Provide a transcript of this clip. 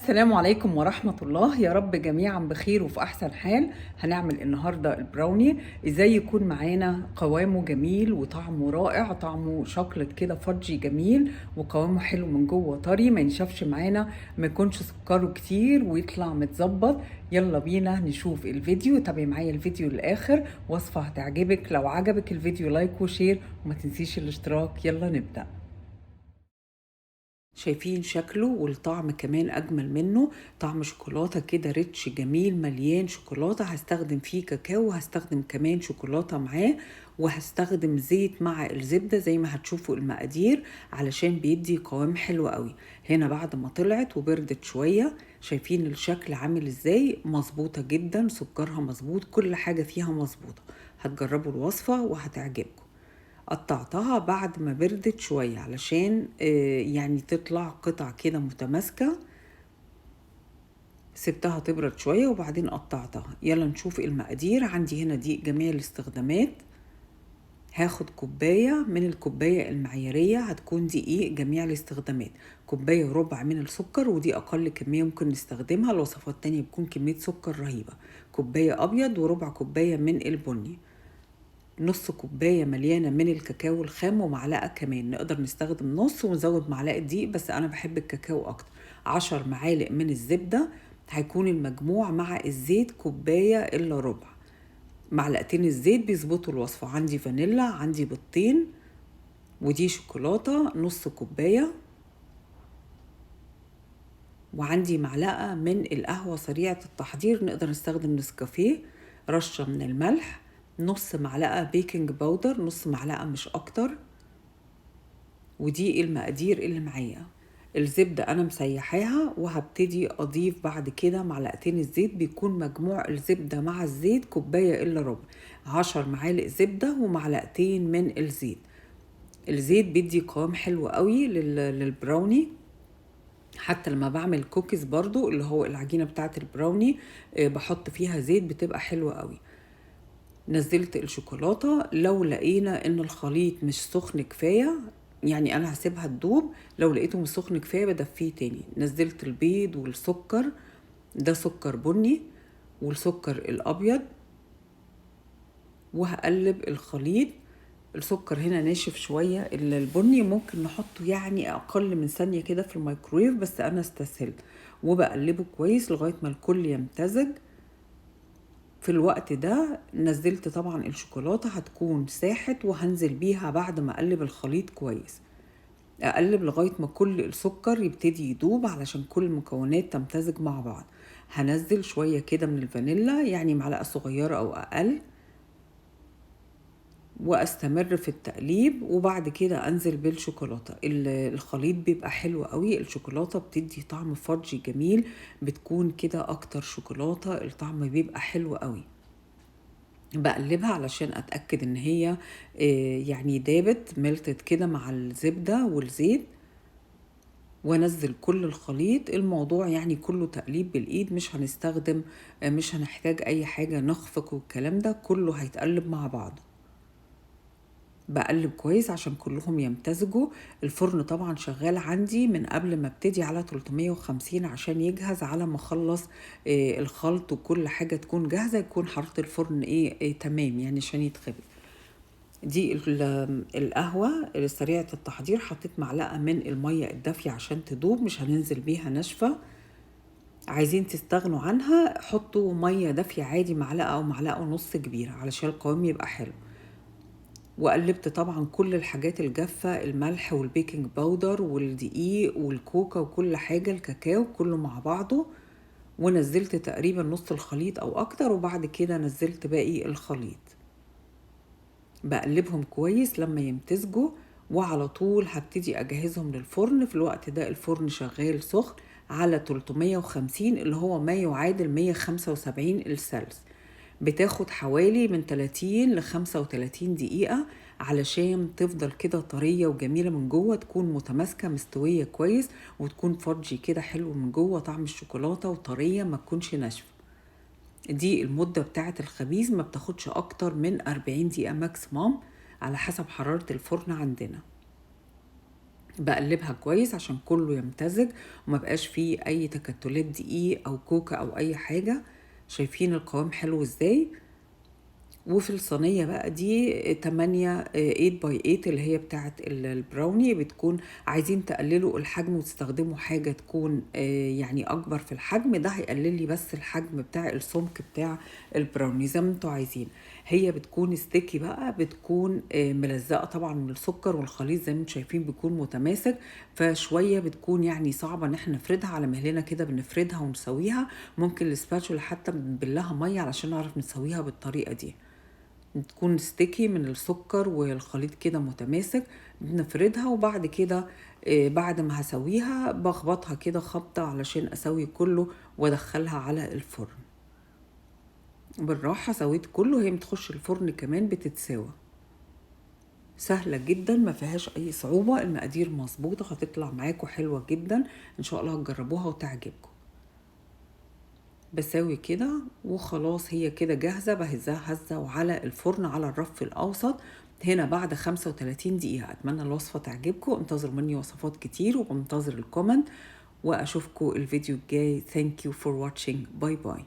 السلام عليكم ورحمة الله، يا رب جميعا بخير وفي أحسن حال. هنعمل النهاردة البراوني. إزاي يكون معانا قوامه جميل وطعمه رائع، طعمه شوكليت كده فudgy جميل وقوامه حلو من جوه طري، ما ينشفش معانا، ما يكونش سكره كتير ويطلع متظبط. يلا بينا نشوف الفيديو، تابعي معايا الفيديو للآخر، وصفة هتعجبك. لو عجبك الفيديو لايك وشير وما تنسيش الاشتراك. يلا نبدأ. شايفين شكله والطعم كمان اجمل منه، طعم شوكولاته كده ريتش جميل مليان شوكولاته. هستخدم فيه كاكاو وهستخدم كمان شوكولاته معاه، وهستخدم زيت مع الزبده زي ما هتشوفوا المقادير علشان بيدي قوام حلو قوي. هنا بعد ما طلعت وبردت شويه، شايفين الشكل عامل ازاي؟ مظبوطه جدا، سكرها مظبوط، كل حاجه فيها مظبوطه. هتجربوا الوصفه وهتعجبكم. قطعتها بعد ما بردت شوية علشان يعني تطلع قطع كده متماسكة. سبتها تبرد شوية وبعدين قطعتها. يلا نشوف المقادير. عندي هنا دقيق جميع الاستخدامات، هاخد كوباية من الكوباية المعيارية، هتكون دقيق جميع الاستخدامات، كوباية وربع من السكر، ودي أقل كمية ممكن نستخدمها، الوصفات التانية بتكون كمية سكر رهيبة. كوباية أبيض وربع كوباية من البني، نص كوباية مليانة من الكاكاو الخام ومعلقة كمان، نقدر نستخدم نص ونزود معلقة دقيق بس أنا بحب الكاكاو أكتر. 10 معالق من الزبدة، هيكون المجموع مع الزيت كوباية إلا ربع. معلقتين الزيت بيظبطوا الوصفة. عندي فانيلا، عندي بيضتين، ودي شوكولاتة نص كوباية، وعندي معلقة من القهوة سريعة التحضير، نقدر نستخدم نسكافيه، رشة من الملح، نص معلقة بيكنج باودر، نص معلقة مش أكتر. ودي المقادير اللي معايا. الزبدة أنا مسيحاها وهبتدي أضيف بعد كده معلقتين الزيت، بيكون مجموع الزبدة مع الزيت كوباية إلا ربع. 10 معالق زبدة ومعلقتين من الزيت. الزيت بيدي قوام حلو قوي للبراوني. حتى لما بعمل كوكيز برضو اللي هو العجينة بتاعت البراوني بحط فيها زيت، بتبقى حلوة قوي. نزلت الشوكولاتة، لو لقينا ان الخليط مش سخن كفاية يعني انا هسيبها تدوب، لو لقيته مش سخن كفاية بدفيه تاني. نزلت البيض والسكر، ده سكر بني والسكر الابيض، وهقلب الخليط. السكر هنا ناشف شوية، البني ممكن نحطه يعني اقل من ثانية كده في الميكرويف، بس انا استسهلت وبقلبه كويس لغاية ما الكل يمتزج. في الوقت ده نزلت طبعا الشوكولاتة، هتكون ساحت وهنزل بيها بعد ما اقلب الخليط كويس. اقلب لغاية ما كل السكر يبتدي يدوب علشان كل المكونات تمتزج مع بعض. هنزل شوية كده من الفانيلا، يعني معلقة صغيرة او اقل، واستمر في التقليب. وبعد كده انزل بالشوكولاتة. الخليط بيبقى حلو قوي، الشوكولاتة بتدي طعم فudgy جميل، بتكون كده اكتر شوكولاتة، الطعم بيبقى حلو قوي. بقلبها علشان اتأكد ان هي يعني دابت ملتت كده مع الزبدة والزيت، وانزل كل الخليط. الموضوع يعني كله تقليب بالايد، مش هنستخدم مش هنحتاج اي حاجة نخفق والكلام ده، كله هيتقلب مع بعضه. بقلب كويس عشان كلهم يمتزجوا. الفرن طبعا شغال عندي من قبل ما ابتدي على 350 عشان يجهز على ما اخلص الخلط وكل حاجة تكون جاهزة، يكون حرارة الفرن تمام يعني عشان يتخبز. دي القهوة سريعة التحضير، حطيت معلقة من المية الدافية عشان تدوب، مش هننزل بيها ناشفة. عايزين تستغنوا عنها حطوا مية دافية عادي، معلقة أو معلقة ونص كبيرة علشان القوام يبقى حلو. وقلبت طبعا كل الحاجات الجافة، الملح والبيكنج باودر والدقيق والكوكا وكل حاجة، الكاكاو كله مع بعضه، ونزلت تقريبا نص الخليط أو أكتر، وبعد كده نزلت باقي الخليط. بقلبهم كويس لما يمتزجوا، وعلى طول هبتدي اجهزهم للفرن. في الوقت ده الفرن شغال سخن على 350 اللي هو ما يعادل 175 السلس. بتاخد حوالي من 30 ل 35 دقيقة علشان تفضل كده طرية وجميلة من جوه، تكون متماسكة مستوية كويس، وتكون فudgy كده حلو من جوه، طعم الشوكولاتة وطرية ما تكونش ناشفة. دي المدة بتاعة الخبيز، ما بتاخدش أكتر من 40 دقيقة ماكسيموم على حسب حرارة الفرن عندنا. بقلبها كويس عشان كله يمتزج وما بقاش فيه اي تكتلات دقيق او كوكا او اي حاجة. شايفين القوام حلو ازاي؟ وفي الصينية بقى دي 8 باي 8 اللي هي بتاعة البراوني، بتكون عايزين تقللوا الحجم وتستخدموا حاجة تكون يعني أكبر في الحجم، ده هيقلل لي بس الحجم بتاع السمك بتاع البراوني زي ما انتوا عايزين. هي بتكون ستيكي بقى، بتكون ملزقة طبعا من السكر والخليط زي ما انتوا شايفين بيكون متماسك، فشوية بتكون يعني صعبة ان احنا نفردها على مهلنا كده، بنفردها ونسويها. ممكن السباتشولا حتى بنبلها مية علشان نعرف نسويها بالطريقة دي. تكون ستيكي من السكر والخليط كده متماسك، بنفردها وبعد كده بعد ما هسويها بخبطها كده خبطة علشان اسوي كله وادخلها على الفرن بالراحة. سويت كله، هي بتخش الفرن كمان بتتساوى. سهلة جدا ما فيهاش اي صعوبة، المقادير مظبوطة، هتطلع معاكم حلوة جدا ان شاء الله، هتجربوها وتعجبكم. بساوي كده وخلاص، هي كده جاهزة. بهزها هزة وعلى الفرن على الرف الأوسط هنا بعد 35 دقيقة. أتمنى الوصفة تعجبكم، انتظروا مني وصفات كتير وبنتظر الكومنت، وأشوفكم الفيديو الجاي. Thank you for watching. باي باي.